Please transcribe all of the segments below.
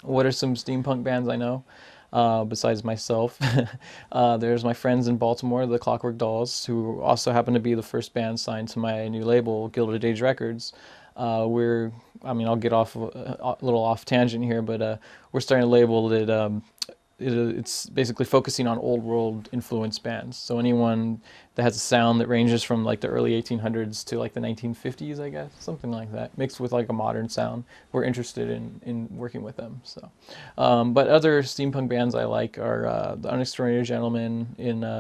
What are some steampunk bands I know? Besides myself, there's my friends in Baltimore, the Clockwork Dolls, who also happen to be the first band signed to my new label, Gilded Age Records. I mean, I'll get off a little off tangent here, but we're starting a label that it's basically focusing on old world influence bands. So anyone that has a sound that ranges from like the early 1800s to like the 1950s, I guess, something like that, mixed with like a modern sound. We're interested in working with them. So, but other steampunk bands I like are the Unextraordinary Gentlemen.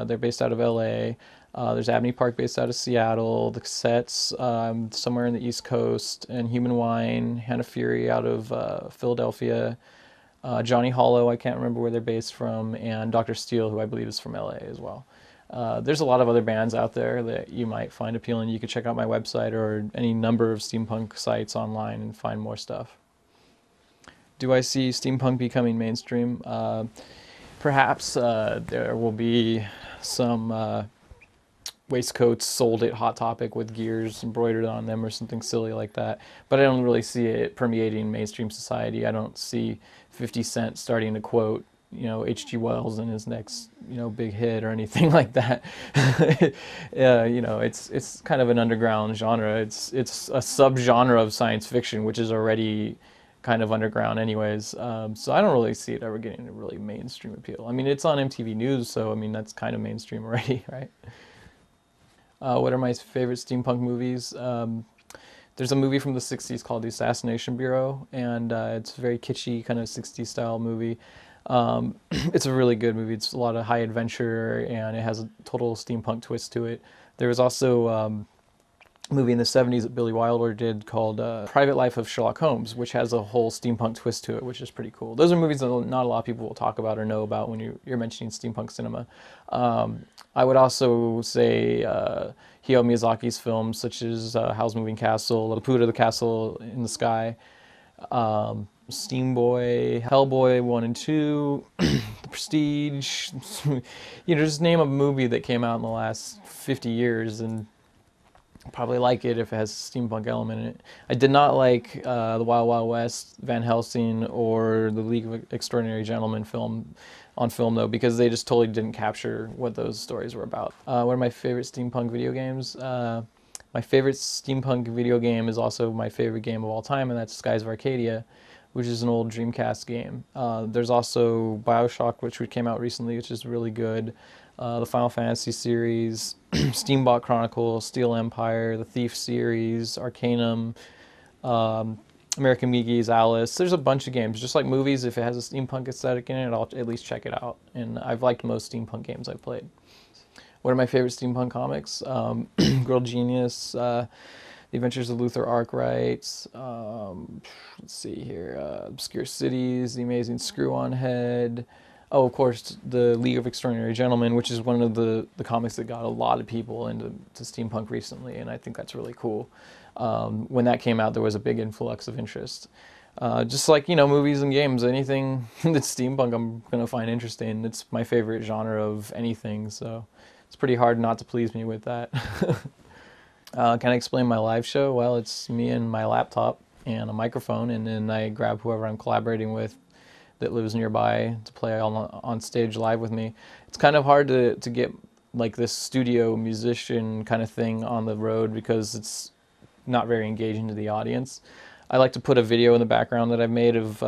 They're based out of L.A. There's Abney Park based out of Seattle. The Cassettes somewhere in the East Coast, and Human Wine, Hannah Fury out of Philadelphia. Johnny Hollow, I can't remember where they're based from, and Dr. Steele, who I believe is from LA as well. There's a lot of other bands out there that you might find appealing. You could check out my website or any number of steampunk sites online and find more stuff. Do I see steampunk becoming mainstream? Perhaps there will be some waistcoats sold at Hot Topic with gears embroidered on them or something silly like that. But I don't really see it permeating mainstream society. I don't see 50 Cent starting to quote, H.G. Wells in his next, big hit or anything like that. Yeah, it's kind of an underground genre. It's a subgenre of science fiction, which is already kind of underground anyways. So I don't really see it ever getting a really mainstream appeal. I mean, it's on MTV News, so I mean, that's kind of mainstream already, right? What are my favorite steampunk movies? There's a movie from the 60s called The Assassination Bureau, and it's a very kitschy kind of 60s style movie. It's a really good movie. It's a lot of high adventure, and it has a total steampunk twist to it. There was also movie in the 70s that Billy Wilder did called Private Life of Sherlock Holmes, which has a whole steampunk twist to it, which is pretty cool. Those are movies that not a lot of people will talk about or know about when you're mentioning steampunk cinema. I would also say Hayao Miyazaki's films, such as Howl's Moving Castle, Laputa the Castle in the Sky, Steamboy, Hellboy 1 and 2, The Prestige. Just name a movie that came out in the last 50 years and probably like it if it has a steampunk element in it. I did not like the Wild Wild West, Van Helsing, or the League of Extraordinary Gentlemen film though, because they just totally didn't capture what those stories were about. One of my favorite steampunk video games. My favorite steampunk video game is also my favorite game of all time, and that's Skies of Arcadia, which is an old Dreamcast game. There's also BioShock, which came out recently, which is really good. The Final Fantasy series, Steambot Chronicles, Steel Empire, the Thief series, Arcanum, American MiGi's Alice. There's a bunch of games. Just like movies, if it has a steampunk aesthetic in it, I'll at least check it out. And I've liked most steampunk games I've played. What are my favorite steampunk comics? Girl Genius, The Adventures of Luther Arkwright. Let's see here. Obscure Cities, The Amazing Screw-On Head. Oh, of course, the League of Extraordinary Gentlemen, which is one of the comics that got a lot of people into steampunk recently, and I think that's really cool. When that came out, there was a big influx of interest. Just like, movies and games, anything that's steampunk I'm going to find interesting. It's my favorite genre of anything, so it's pretty hard not to please me with that. Can I explain my live show? Well, it's me and my laptop and a microphone, and then I grab whoever I'm collaborating with that lives nearby to play on stage live with me. It's kind of hard to get like this studio musician kind of thing on the road because it's not very engaging to the audience. I like to put a video in the background that I've made of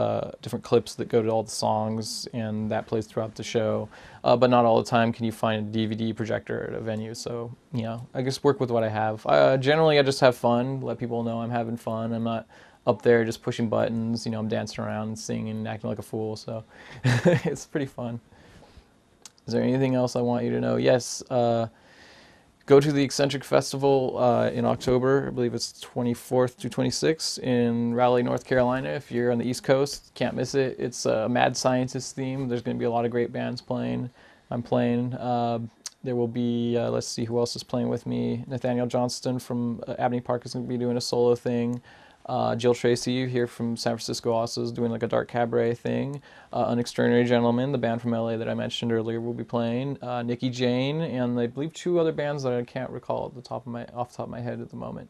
different clips that go to all the songs, and that plays throughout the show. But not all the time can you find a DVD projector at a venue, so I just work with what I have. Generally, I just have fun, let people know I'm having fun. I'm not up there just pushing buttons, I'm dancing around and singing and acting like a fool, so it's pretty fun. Is there anything else I want you to know? Yes, go to the Eccentric Festival in October. I believe it's 24th to 26th in Raleigh, North Carolina. If you're on the East Coast, can't miss it. It's a mad scientist theme. There's going to be a lot of great bands playing. I'm playing. There will be, let's see who else is playing with me. Nathaniel Johnston from Abney Park is going to be doing a solo thing. Jill Tracy here from San Francisco also is doing like a dark cabaret thing. An Extraordinary Gentleman, the band from LA that I mentioned earlier, will be playing. Nikki Jane, and I believe two other bands that I can't recall off the top of my head at the moment.